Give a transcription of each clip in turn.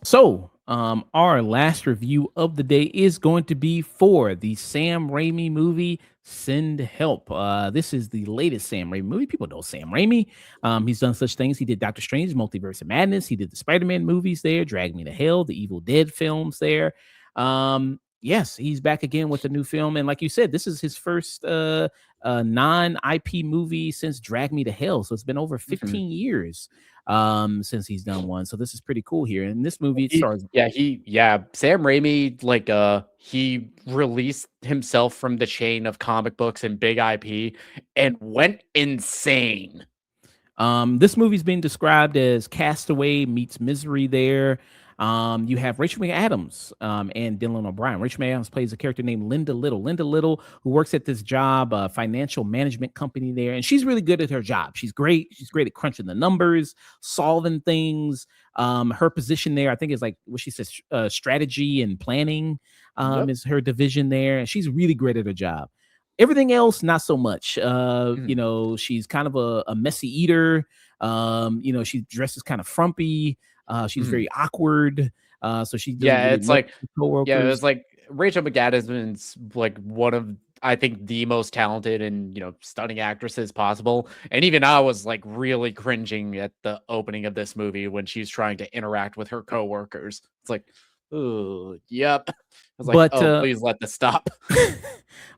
So, our last review of the day is going to be for the Sam Raimi movie Send Help. This is the latest Sam Raimi movie. People know Sam Raimi. He's done such things. He did Doctor Strange, Multiverse of Madness. He did the Spider-Man movies there, Drag Me to Hell, the Evil Dead films there. Yes, he's back again with a new film. And like you said, this is his first non-IP movie since Drag Me to Hell. So it's been over 15 years since he's done one. So this is pretty cool here. And this movie stars Sam Raimi, he released himself from the chain of comic books and big IP and went insane. This movie's being described as Castaway meets Misery there. You have Rachel McAdams and Dylan O'Brien. Rachel McAdams plays a character named Linda Little. Linda Little, who works at this job, financial management company there, and she's really good at her job. She's great. She's great at crunching the numbers, solving things. Her position there, I think, is like what she says, strategy and planning is her division there, and she's really great at her job. Everything else, not so much. You know, she's kind of a messy eater. You know, she dresses kind of frumpy. She's very awkward. So she it's like Rachel McAdams is like one of, I think, the most talented and stunning actresses possible. And even I was like really cringing at the opening of this movie when she's trying to interact with her coworkers. It's like, oh, yep. I was like, please let this stop.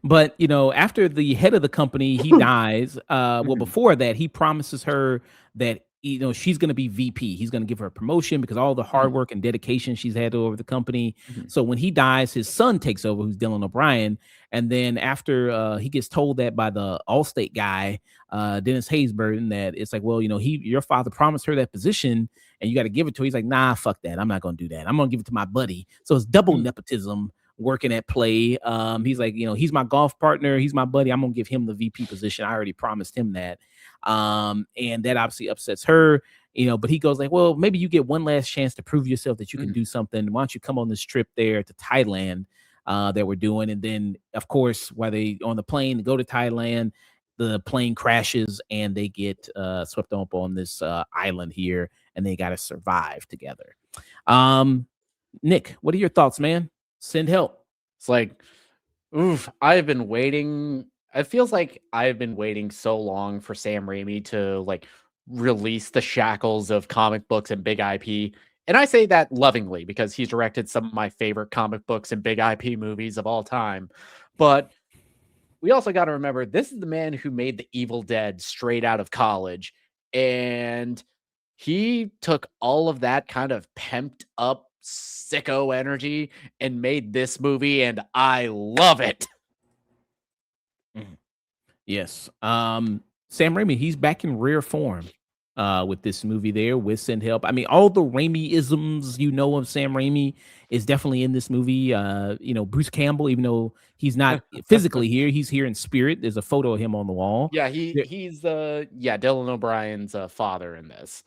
But after the head of the company he dies, well, before that, he promises her that she's going to be VP. He's going to give her a promotion because all the hard work and dedication she's had over the company. So when he dies, his son takes over, who's Dylan O'Brien. And then after he gets told that by the Allstate guy, Dennis Haysbert, that it's like, well, your father promised her that position and you got to give it to her. He's like, nah, fuck that. I'm not going to do that. I'm going to give it to my buddy. So it's double nepotism working at play. He's like, he's my golf partner. He's my buddy. I'm going to give him the VP position. I already promised him that. And that obviously upsets her, but he goes like, well, maybe you get one last chance to prove yourself that you can do something. Why don't you come on this trip there to Thailand that we're doing? And then, of course, while they on the plane to go to Thailand, the plane crashes and they get swept up on this island here, and they got to survive together. Nick, what are your thoughts, man? Send Help. It's like, oof, I've been waiting. It feels like I've been waiting so long for Sam Raimi to release the shackles of comic books and big IP. And I say that lovingly because he's directed some of my favorite comic books and big IP movies of all time. But we also got to remember, this is the man who made The Evil Dead straight out of college. And he took all of that kind of pumped up sicko energy and made this movie, and I love it. Yes. Sam Raimi, he's back in rare form with this movie there with Send Help. I mean, all the Raimi-isms of Sam Raimi is definitely in this movie. Bruce Campbell, even though he's not physically here, he's here in spirit. There's a photo of him on the wall. Yeah, he's Dylan O'Brien's father in this.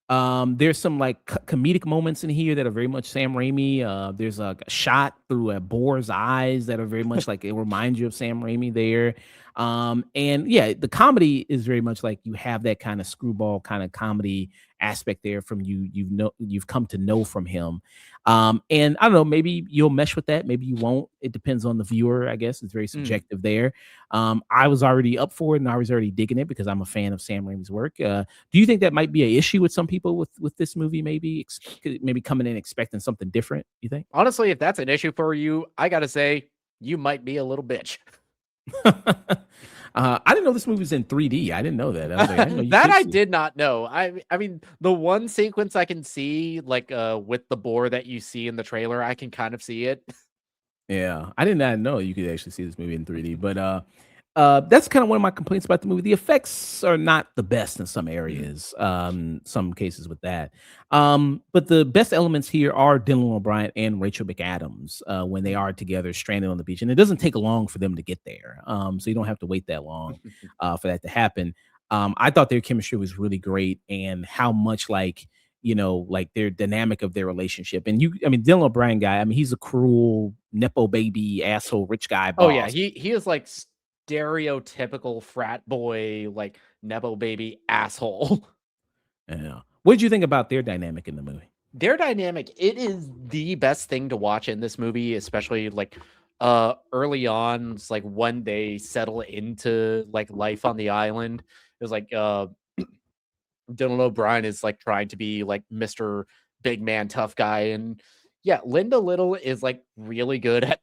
There's some comedic moments in here that are very much Sam Raimi. There's a shot through a boar's eyes that are very much it reminds you of Sam Raimi there. And yeah, the comedy is very much you have that kind of screwball kind of comedy aspect there from you've come to know from him. And I don't know, maybe you'll mesh with that, maybe you won't. It depends on the viewer, I guess. It's very subjective there. I was already up for it and I was already digging it because I'm a fan of Sam Raimi's work. Do you think that might be an issue with some people with this movie? Maybe coming in expecting something different, you think? Honestly, if that's an issue for you, I gotta say you might be a little bitch. I didn't know this movie was in 3D. I didn't know that. I did not know. I mean, the one sequence I can see, with the boar that you see in the trailer, I can kind of see it. Yeah, I did not know you could actually see this movie in 3D. But that's kind of one of my complaints about the movie. The effects are not the best in some areas, some cases with that. But the best elements here are Dylan O'Brien and Rachel McAdams when they are together stranded on the beach. And it doesn't take long for them to get there. So you don't have to wait that long for that to happen. I thought their chemistry was really great, and how much like their dynamic of their relationship. And I mean, Dylan O'Brien guy, I mean, he's a cruel nepo baby asshole rich guy Oh yeah, boss. he is like stereotypical frat boy, like nepo baby asshole. Yeah. What did you think about their dynamic in the movie? Their dynamic, it is the best thing to watch in this movie, especially like early on. It's like when they settle into like life on the island. It was like Dylan O'Brien is like trying to be like Mr. Big Man Tough Guy. And yeah, Linda Little is like really good at,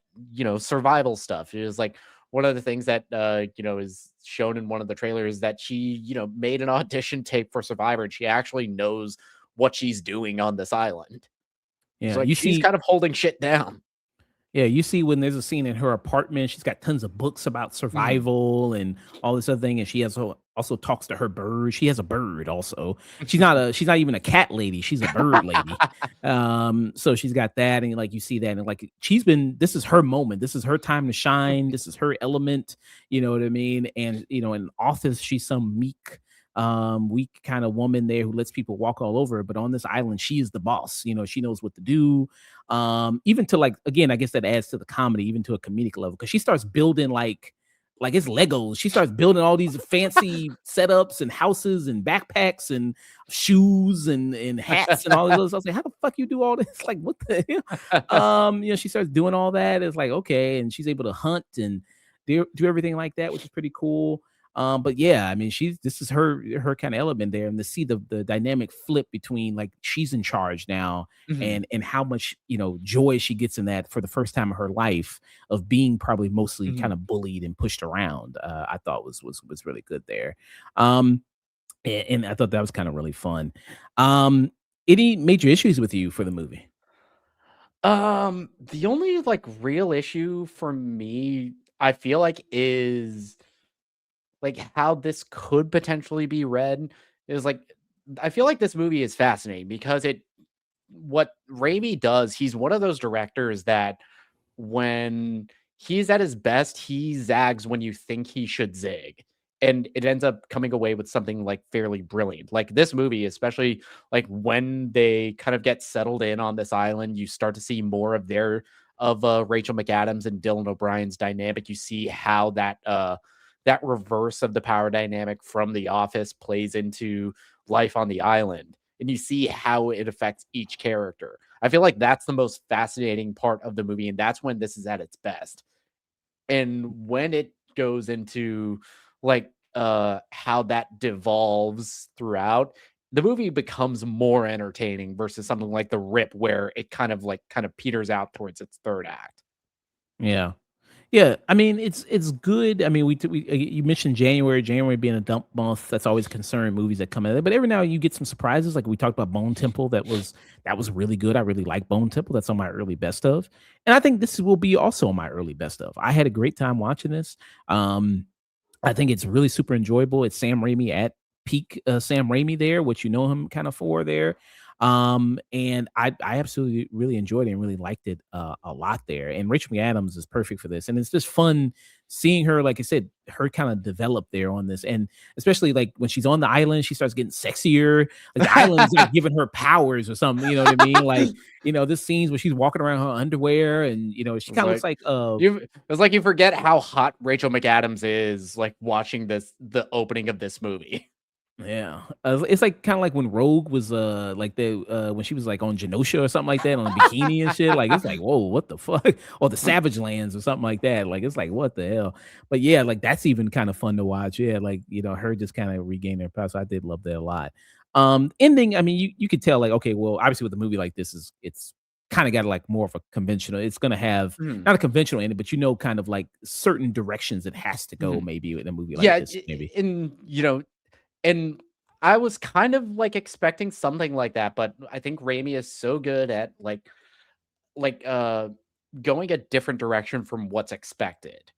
survival stuff. It is like one of the things that, is shown in one of the trailers that she, made an audition tape for Survivor and she actually knows what she's doing on this island. It's Yeah, like you she's see kind of holding shit down. Yeah, you see when there's a scene in her apartment, she's got tons of books about Mhm. survival and all this other thing, and she also talks to her bird. She has a bird also. She's not even a cat lady, she's a bird lady. So she's got that, and like you see that, and like this is her moment. This is her time to shine. This is her element. You know what I mean? And in office, she's some weak kind of woman there who lets people walk all over her. But on this island, she is the boss. She knows what to do, even to like, again, I guess that adds to the comedy, even to a comedic level, because she starts building like it's Legos. She starts building all these fancy setups and houses and backpacks and shoes and hats and all this other stuff. I was like, how the fuck you do all this? Like, what the hell? She starts doing all that. It's like, okay, and she's able to hunt and do everything like that, which is pretty cool. But yeah, I mean, this is her kind of element there, and to see the dynamic flip between like she's in charge now, Mhm. and how much joy she gets in that for the first time in her life of being probably mostly kind Mhm. of bullied and pushed around. I thought was really good there. Um, and I thought that was kind of really fun. Um, any major issues with you for the movie? The only like real issue for me, I feel like, is like how this could potentially be read is like I feel like this movie is fascinating because what Raimi does, he's one of those directors that when he's at his best, he zags when you think he should zig. And it ends up coming away with something like fairly brilliant. Like this movie, especially like when they kind of get settled in on this island, you start to see more of Rachel McAdams and Dylan O'Brien's dynamic. You see how that reverse of the power dynamic from The Office plays into life on the island. And you see how it affects each character. I feel like that's the most fascinating part of the movie, and that's when this is at its best. And when it goes into like how that devolves throughout, the movie becomes more entertaining versus something like The Rip, where it kind of peters out towards its third act. Yeah. Yeah, I mean, it's good. I mean, you mentioned January being a dump month. That's always a concern, movies that come out. But every now and you get some surprises. Like we talked about Bone Temple, that was really good. I really like Bone Temple. That's on my early best of, and I think this will be also on my early best of. I had a great time watching this. Um, I think it's really super enjoyable. It's Sam Raimi at peak Sam Raimi there, what you know him kind of for there. And I absolutely really enjoyed it and really liked it a lot there. And Rachel McAdams is perfect for this. And it's just fun seeing her, like I said, her kind of develop there on this. And especially like when she's on the island, she starts getting sexier. Like the island's like giving her powers or something, you know what I mean? Like, this scenes where she's walking around her underwear and she It's kind of looks like like it's like you forget how hot Rachel McAdams is like watching the opening of this movie. yeah, it's like kinda like when Rogue was, like when she was, like, on Genosha or something like that on a bikini and shit, like, it's like, "Whoa, what the fuck?" Or the Savage Lands or something like that, like, it's like, "What the hell?" But, yeah, like, that's even kinda fun to watch, yeah, like, her just kinda regain her power, so I did love that a lot. Ending, I mean, you could tell, like, okay, well, obviously, with a movie like this it's kinda got, like, more of a conventional it's gonna have Mhm, not a conventional ending, but kind of, like, certain directions it has to go mhm. maybe with a movie like Yeah, this, maybe. and I was kind of like expecting something like that, but I think Raimi is so good at like going a different direction from what's expected.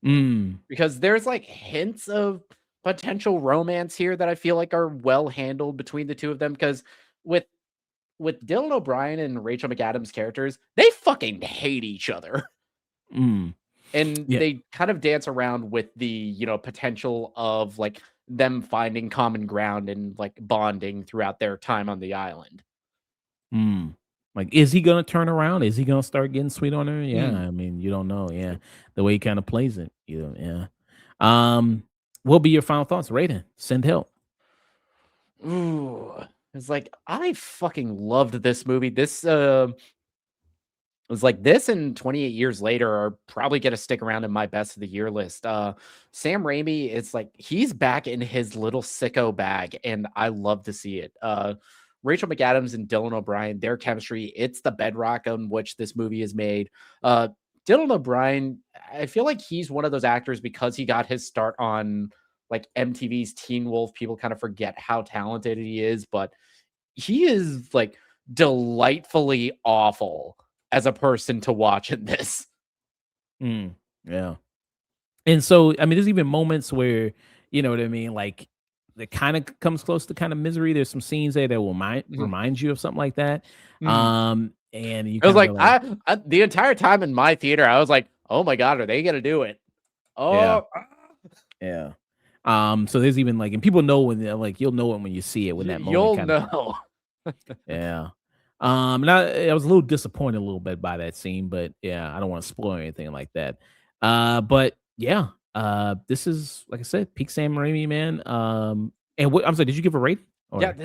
Mm. Because there's like hints of potential romance here that I feel like are well handled between the two of them. Because with Dylan O'Brien and Rachel McAdams characters, they fucking hate each other. Mm. And Yeah. they kind of dance around with the potential of like them finding common ground and like bonding throughout their time on the island. Mm. Like, is he gonna turn around? Is he gonna start getting sweet on her? Yeah, Mm. I mean, you don't know. Yeah, the way he kind of plays it. You know, yeah. Um, what will be your final thoughts? Rating, send help. Ooh, it's like I fucking loved this movie. This was like this and 28 years later are probably gonna stick around in my best of the year list. Sam Raimi, it's like he's back in his little sicko bag, and I love to see it. Rachel McAdams and Dylan O'Brien, their chemistry, it's the bedrock on which this movie is made. Uh, Dylan O'Brien, I feel like he's one of those actors because he got his start on like MTV's Teen Wolf. People kind of forget how talented he is, but he is like delightfully awful as a person to watch in this. Mm, yeah. And so, I mean, there's even moments where, you know what I mean, like that kind of comes close to kind of misery. There's some scenes there that will Mhm, remind you of something like that. mhm. And you It was kind of like realize, I the entire time in my theater, I was like, "Oh my god, are they gonna do it?" yeah, Oh, yeah. So there's even like, and people know when they're like, you'll know it when you see it when that moment you'll kind of, know. yeah. And I was a little disappointed a little bit by that scene, but yeah, I don't want to spoil anything like that. But yeah, this is like I said, peak Sam Raimi, man. And what I'm sorry, did you give a rate Yeah, or?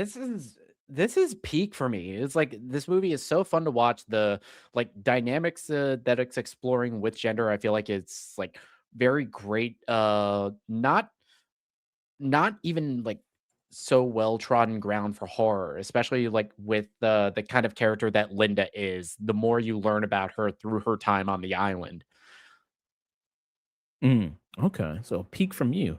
this is peak for me. It's like this movie is so fun to watch. The like dynamics that it's exploring with gender, I feel like it's like very great. Not even like so well trodden ground for horror, especially like with the kind of character that Linda is. The more you learn about her through her time on the island. Mm, okay, so peak from you.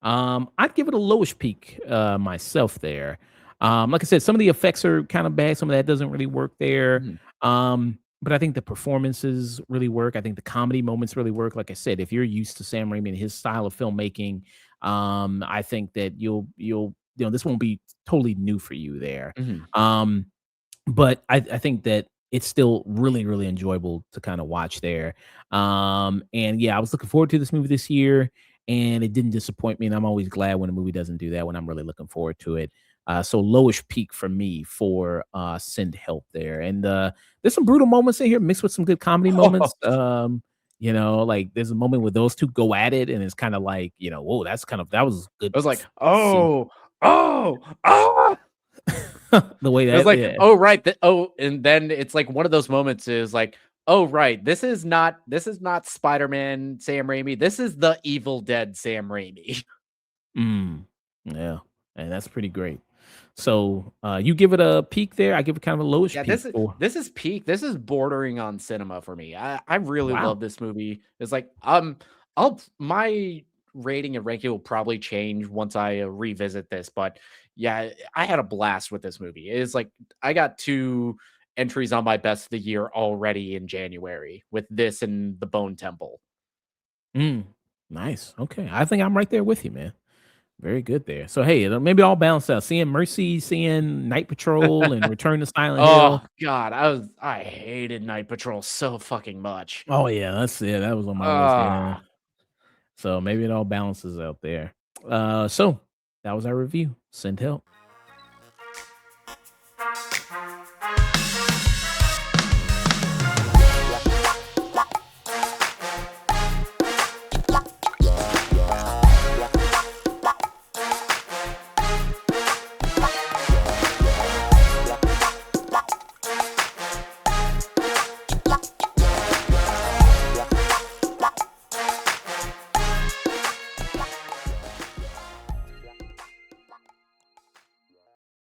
I'd give it a lowish peak myself there. Like I said, some of the effects are kind of bad. Some of that doesn't really work there. Mhm, But I think the performances really work. I think the comedy moments really work. Like I said, if you're used to Sam Raimi and his style of filmmaking, I think that you'll this won't be totally new for you there. mhm. Um, but I think that it's still really, really enjoyable to kinda watch there. And yeah, I was looking forward to this movie this year, and it didn't disappoint me, and I'm always glad when a movie doesn't do that, when I'm really looking forward to it. So lowish peak for me for, Send Help there, and, there's some brutal moments in here mixed with some good comedy moments. Like, there's a moment where those 2 go at it, and it's kinda like, whoa, that was good It was like, scene. "Oh, oh, ah!" The way It was that like, yeah. "Oh, right, and then it's like one of those moments is like, "Oh, right, this is not Spider-Man Sam Raimi, this is the Evil Dead Sam Raimi." Mm, yeah, and that's pretty great. So, you give it a peak there. I give it kind of a lowish Yeah, peak this is for this is peak. This is bordering on cinema for me. I really wow. love this movie. It's like I'll my rating and ranking will probably change once I revisit this, but yeah, I had a blast with this movie. It's like I got two entries on my best of the year already in January with this and the Bone Temple. Mm, nice. Okay, I think I'm right there with you, man. Very good there. So, hey, maybe I'll balance out. Seeing Mercy, seeing Night Patrol, and Return to Silent Oh Hill. god, I hated Night Patrol so fucking much. Oh yeah, that was on my list. Yeah. Ah. So maybe it all balances out there. So that was our review. Send help.